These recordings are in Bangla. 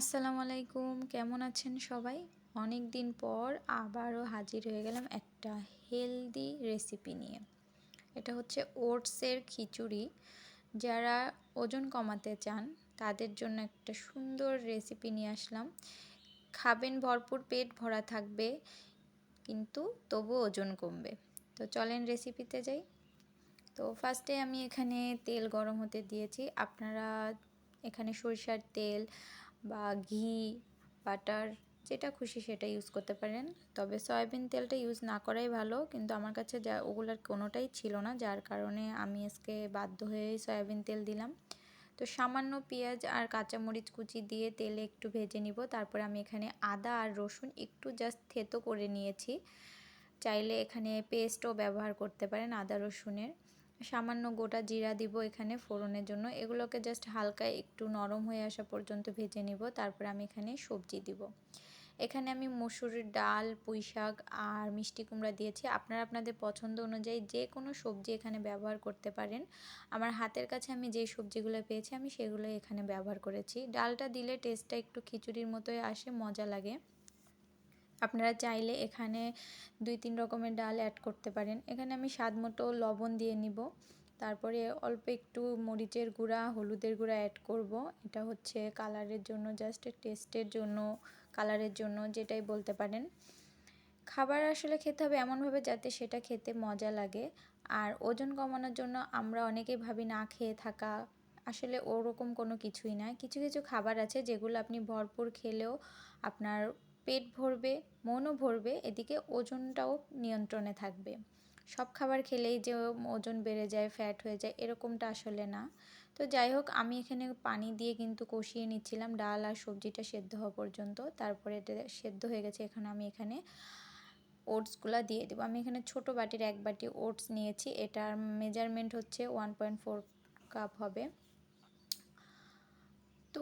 আসসালামু আলাইকুম, কেমন আছেন সবাই? অনেক দিন পর আবারও হাজির হয়ে গেলাম একটা হেলদি রেসিপি নিয়ে। এটা হচ্ছে ওটসের খিচুড়ি। যারা ওজন কমাতে চান তাদের জন্য একটা সুন্দর রেসিপি নিয়ে আসলাম। খাবেন, ভরপুর পেট ভরা থাকবে, কিন্তু তবু ওজন কমবে। তো চলেন রেসিপিতে যাই। তো ফার্স্টে আমি এখানে তেল গরম হতে দিয়েছি। আপনারা এখানে সরিষার তেল বা ঘি, বাটার, যেটা খুশি সেটা ইউজ করতে পারেন। তবে সয়াবিন তেলটা ইউজ না করাই ভালো, কিন্তু আমার কাছে ওগুলোর কোনোটাই ছিল না, যার কারণে আমি আজকে বাধ্য হয়েই সয়াবিন তেল দিলাম। তো সামান্য পেঁয়াজ আর কাঁচামরিচ কুচি দিয়ে তেলে একটু ভেজে নিব। তারপরে আমি এখানে আদা আর রসুন একটু জাস্ট থেতো করে নিয়েছি। চাইলে এখানে পেস্টও ব্যবহার করতে পারেন আদা রসুনের। সামান্য গোটা জিরা দিব এখানে ফোড়নের জন্য। এগুলোকে জাস্ট হালকা একটু নরম হয়ে আসা পর্যন্ত ভেজে নিব। তারপরে আমি এখানে সবজি দিব। এখানে আমি মসুরের ডাল, পুঁই শাক আর মিষ্টি কুমড়া দিয়েছি। আপনারা আপনাদের পছন্দ অনুযায়ী যে কোনো সবজি এখানে ব্যবহার করতে পারেন। আমার হাতের কাছে আমি যেই সবজিগুলো পেয়েছি আমি সেগুলো এখানে ব্যবহার করেছি। ডালটা দিলে টেস্টটা একটু খিচুড়ির মতোই আসে, মজা লাগে। আপনারা চাইলে এখানে 2-3 রকমের ডাল অ্যাড করতে পারেন। এখানে আমি স্বাদ মতো লবণ দিয়ে নিব। তারপরে অল্প একটু মরিচের গুঁড়া, হলুদের গুঁড়া অ্যাড করব। এটা হচ্ছে কালারের জন্য, জাস্ট টেস্টের জন্য, কালারের জন্য, যেটাই বলতে পারেন। খাবার আসলে খেতে হবে এমনভাবে যাতে সেটা খেতে মজা লাগে। আর ওজন কমানোর জন্য আমরা অনেকেই ভাবি না খেয়ে থাকা, আসলে ওরকম কোনো কিছুই না। কিছু কিছু খাবার আছে যেগুলো আপনি ভরপুর খেলেও আপনার পেট ভরবে, মনও ভরবে, এদিকে ওজনটাও নিয়ন্ত্রণে থাকবে। সব খাবার খেলেই যে ওজন বেড়ে যায়, ফ্যাট হয়ে যায়, এরকমটা আসলে না। তো যাই হোক, আমি এখানে পানি দিয়ে কিন্তু কষিয়ে নিচ্ছিলাম ডাল আর সবজিটা সেদ্ধ হওয়া পর্যন্ত। তারপরে এটা সেদ্ধ হয়ে গেছে, এখানে ওটসগুলো দিয়ে দেবো। আমি এখানে ছোট বাটির 1 বাটি ওটস নিয়েছি। এটার মেজারমেন্ট হচ্ছে 1.4 কাপ হবে। তো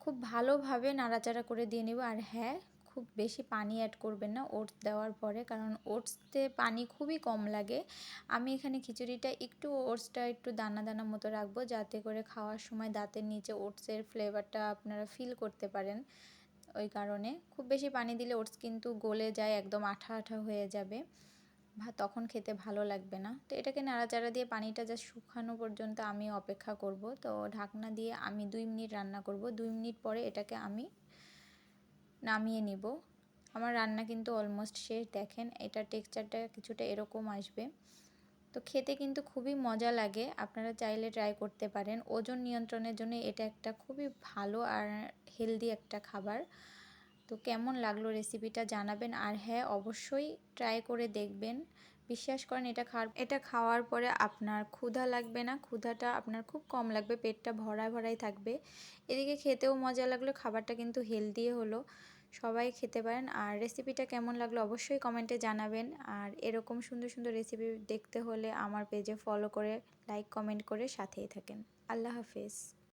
খুব ভালোভাবে নাড়াচাড়া করে দিয়ে নেব। আর হ্যাঁ, খুব বেশি পানি অ্যাড করবেন না ওটস দেওয়ার পরে, কারণ ওটসতে পানি খুবই কম লাগে। আমি এখানে খিচুড়িটা ওটসটা একটু দানা দানা মতো রাখবো, যাতে করে খাওয়ার সময় দাঁতের নিচে ওটসের ফ্লেভারটা আপনারা ফিল করতে পারেন। ওই কারণে খুব বেশি পানি দিলে ওটস কিন্তু গলে যায়, একদম আঠা আঠা হয়ে যাবে, তখন খেতে ভালো লাগবে না। তো এটাকে নাড়াচাড়া দিয়ে পানিটা জাস্ট শুকানো পর্যন্ত আমি অপেক্ষা করব। তো ঢাকনা দিয়ে আমি 2 মিনিট রান্না করব। 2 মিনিট পরে এটাকে আমি নামিয়ে নিব। আমার রান্না কিন্তু অলমোস্ট শেষ। দেখেন, এটার টেক্সচারটা কিছুটা এরকম আসবে। তো খেতে কিন্তু খুবই মজা লাগে। আপনারা চাইলে ট্রাই করতে পারেন। ওজন নিয়ন্ত্রণের জন্য এটা একটা খুবই ভালো আর হেলদি একটা খাবার। তো কেমন লাগলো রেসিপিটা জানাবেন। আর হ্যাঁ, অবশ্যই ট্রাই করে দেখবেন। বিশ্বাস করেন, এটা খাওয়ার পরে আপনার ক্ষুধা লাগবে না, ক্ষুধাটা আপনার খুব কম লাগবে, পেটটা ভরাই থাকবে। এদিকে খেতেও মজা লাগলো, খাবারটা কিন্তু হেলদি হলো। সবাই খেতে পারেন। আর রেসিপিটা কেমন লাগলো অবশ্যই কমেন্টে জানাবেন। আর এরকম সুন্দর সুন্দর রেসিপি দেখতে হলে আমার পেজে ফলো করে, লাইক, কমেন্ট করে সাথেই থাকেন। আল্লাহ হাফেজ।